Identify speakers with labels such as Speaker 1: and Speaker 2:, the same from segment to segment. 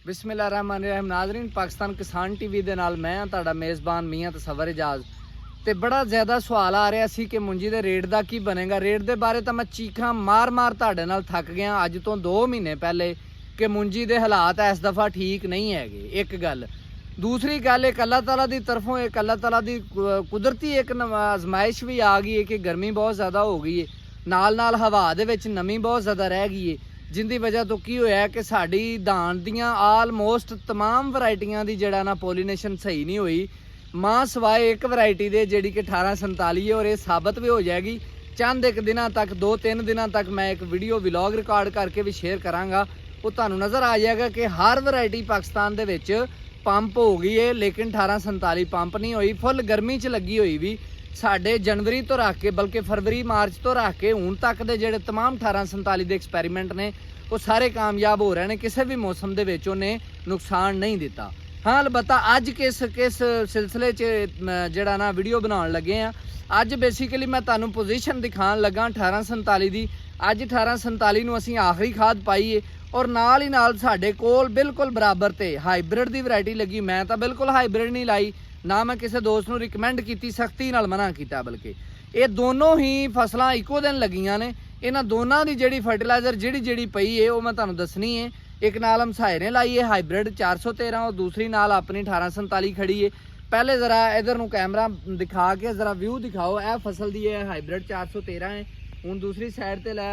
Speaker 1: बिस्मिल्लाहिर्रहमानिर्रहीम। नाज़रीन, पाकिस्तान किसान टीवी ਦੇ ਨਾਲ मैं ਤੁਹਾਡਾ ਮੇਜ਼ਬਾਨ ਮੀਆਂ ਤਸਵਰ ਇਜਾਜ਼। ਤੇ ਬੜਾ ਜ਼ਿਆਦਾ ਸਵਾਲ ਆ ਰਿਹਾ ਸੀ ਕਿ ਮੁੰਜੀ ਦੇ ਰੇਟ ਦਾ ਕੀ ਬਣੇਗਾ। ਰੇਟ ਦੇ ਬਾਰੇ ਤਾਂ ਮੈਂ ਚੀਖਾਂ ਮਾਰ ਤੁਹਾਡੇ ਨਾਲ ਥੱਕ ਗਿਆ ਅੱਜ ਤੋਂ 2 ਮਹੀਨੇ ਪਹਿਲੇ ਕਿ ਮੁੰਜੀ ਦੇ ਹਾਲਾਤ ਇਸ ਦਫਾ ਠੀਕ ਨਹੀਂ ਹੈਗੇ। ਇੱਕ ਗੱਲ, ਦੂਸਰੀ ਗੱਲ, ਇੱਕ ਅੱਲਾਹ ਤਾਲਾ ਦੀ ਤਰਫੋਂ, ਇੱਕ ਅੱਲਾਹ ਤਾਲਾ ਦੀ ਕੁਦਰਤੀ ਇੱਕ ਆਜ਼ਮਾਇਸ਼ ਵੀ ਆ ਗਈ ਹੈ ਕਿ ਗਰਮੀ ਬਹੁਤ ਜ਼ਿਆਦਾ ਹੋ ਗਈ ਹੈ, ਨਾਲ ਹਵਾ ਦੇ ਵਿੱਚ ਨਮੀ ਬਹੁਤ ਜ਼ਿਆਦਾ ਰਹਿ ਗਈ ਹੈ, जिंदी वजह तो की होया कि साड़ी धान दियां आलमोस्ट तमाम वैरायटियां दी जड़ा ना पोलीनेशन सही नहीं हुई, मां सिवाय एक वैरायटी दे जिहड़ी कि 1847 है। और ये साबित भी हो जाएगी चंद एक दिनों तक, 2-3 दिनों तक मैं एक वीडियो व्लॉग रिकॉर्ड करके भी शेयर करांगा। वो तुहानूं नज़र आ जाएगा कि हर वैरायटी पाकिस्तान दे विच पंप हो गई है, लेकिन 1847 पंप नहीं हुई। फुल गर्मी च लगी हुई भी साढ़े जनवरी तो रख के, बल्कि फरवरी मार्च तो रख के हुण तक दे जिहड़े तमाम 1847 दे एक्सपैरीमेंट ने वो सारे कामयाब हो रहे हैं। किसी भी मौसम दे विच उन्हें नुकसान नहीं दिता। हाँ, अलबत्ता अज किस सिलसिले च जिहड़ा ना वीडियो बनाउण लगे हैं, अज बेसिकली मैं तुहानूं पोजीशन दिखाण लगा 1847 दी। अज 1847 नूं असीं आखिरी खाद पाई है और नाल ही नाल साडे कोल बिल्कुल बराबर ते हाईब्रिड दी वैरायटी लगी। मैं तो बिल्कुल हाईब्रिड नहीं लाई, ना मैं किसी दोस्त नूं रिकमेंड की, सख्ती नाल मना किया, बल्कि ये दोनों ही फसलां इक्को दिन लगियां ने। इन्हां दोनों की जिहड़ी फर्टिलाइजर जिहड़ी पई है वो मैं तुहानूं दसनी है। एक नाल हमसाए ने लाई है हाईब्रिड 413 और दूसरी नाल अपनी 1847 खड़ी है। पहले जरा इधर नूं कैमरा दिखा के जरा व्यू दिखाओ। यह फसल दी है हाईब्रिड 413 है। हुण दूसरी साइड ते लै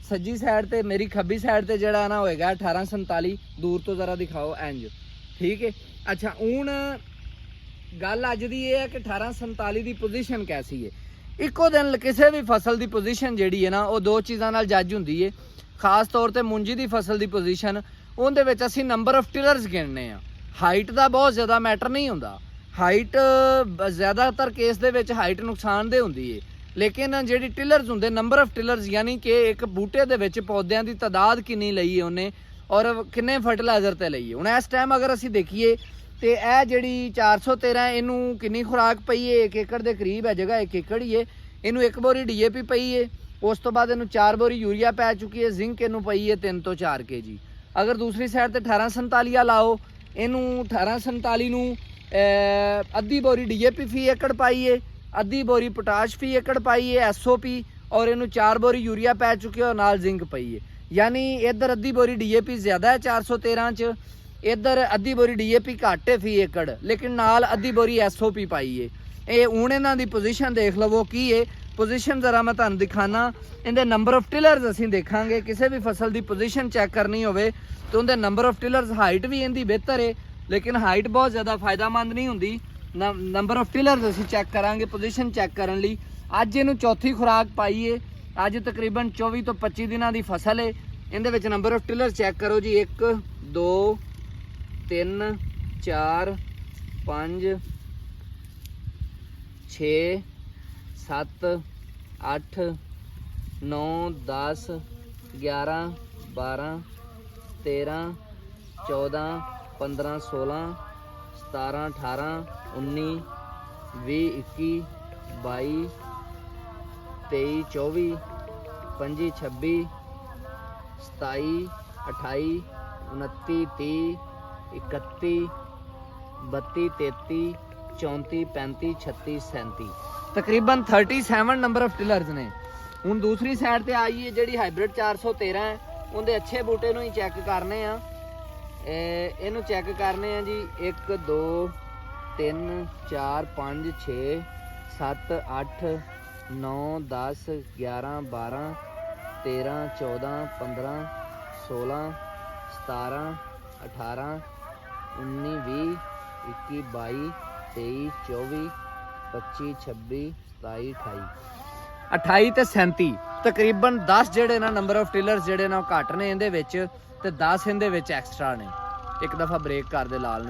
Speaker 1: सज्जी साइड ते मेरी खब्बी साइड ते जिहड़ा ना होएगा 1847। दूर तो जरा दिखाओ इंज, ठीक है। अच्छा, हुण गल अज दी है कि 1847 की पोजीशन कैसी है। इक्को दिन किसी भी फसल की पोजीशन जिहड़ी है ना वो 2 चीज़ों नाल जज हुंदी है। खास तौर पर मुंजी की फसल की पोजीशन उहदे विच असीं नंबर ऑफ टिलर्स गिणने आ। हाइट का बहुत ज़्यादा मैटर नहीं हुंदा। हाइट ज़्यादातर केस दे विच हाइट नुकसानदेह हुंदी है, लेकिन जिहड़ी टिलर्स हुंदे, नंबर ऑफ टिलर्स यानी कि एक बूटे दे विच पौदिਆਂ की तादाद किन्नी लई है उन्हें और किन्ने फर्टिलाइजर ते लई है। हुण इस टाइम अगर असीं देखिए तो यह जी 413 इनू किन्नी खुराक पई है, 1 एकड़ के करीब है, जगह 1 एकड़ ही है। इनू 1 बोरी DAP पई है, उस तो बाद इनू 4 बोरी यूरिया पै चुकी है। जिंक इनू पई है 3 तो 4 kg। अगर दूसरी साइड ते 1847 लाओ, इनू 1847 नू अद्धी बोरी DAP फी एकड़ पाई है, अद्धी बोरी पोटाश फी एकड़ पाई है SOP, और इनू 4 बोरी यूरिया पै चुकी है और नाल जिंक पई है। यानी इधर अद्धी बोरी DAP ज़्यादा है 413 च, इधर अद्धी बोरी DAP घट है फी एकड़, लेकिन नाल अद्धी बोरी SOP पाई है। ये हूँ इन्हां दी पोजीशन देख लवो की है। पोजीशन जरा मैं तुहानूं दिखाना। इनके नंबर ऑफ टिलर्स असीं देखांगे। किसी भी फसल की पोजीशन चैक करनी होवे तो उनके नंबर ऑफ टिलर्स, हाइट भी इनकी बेहतर है, लेकिन हाइट बहुत ज़्यादा फायदेमंद नहीं होंदी। नंबर ऑफ टिलर्स असीं चैक करांगे पोजीशन चैक करन लई। अज इनू चौथी खुराक पाई है। अज तकरीबन 24 तो 25 दिनों की फसल है। इहदे विच नंबर ऑफ टिलर्स चैक करो जी, 1 2 3 4 5 6 7 8 9 10 11 12 13 14 15 16 17 18 19 20 21 22 23 24 25 26 27 28 29 30 31 32 33 34 35 36 37 तकरीबन 37 नंबर ऑफ टिलर्स ने। हुण दूसरी साइड ते आई है जिहड़ी हाईब्रिड 413 है, उनके अच्छे बूटे नूं ही चैक करने आ। इनू चैक करने आ जी। 1 2 3 4 5 6 7 8 9 10 11 12 13 14 15 16 17 18 19 20 21 22 23 24 25 26 27 28 ਤੇ 37 तकरीबन 10 ਜਿਹੜੇ ਨਾ ਨੰਬਰ ਆਫ ਟਿਲਰਸ ਜਿਹੜੇ ਨਾ ਘੱਟ ਨੇ ਇਹਦੇ ਵਿੱਚ ਤੇ 10 ਇਹਦੇ ਵਿੱਚ ਐਕਸਟਰਾ ਨੇ। ਇੱਕ ਦਫਾ ਬ੍ਰੇਕ ਕਰ ਦੇ ਲਾਲ।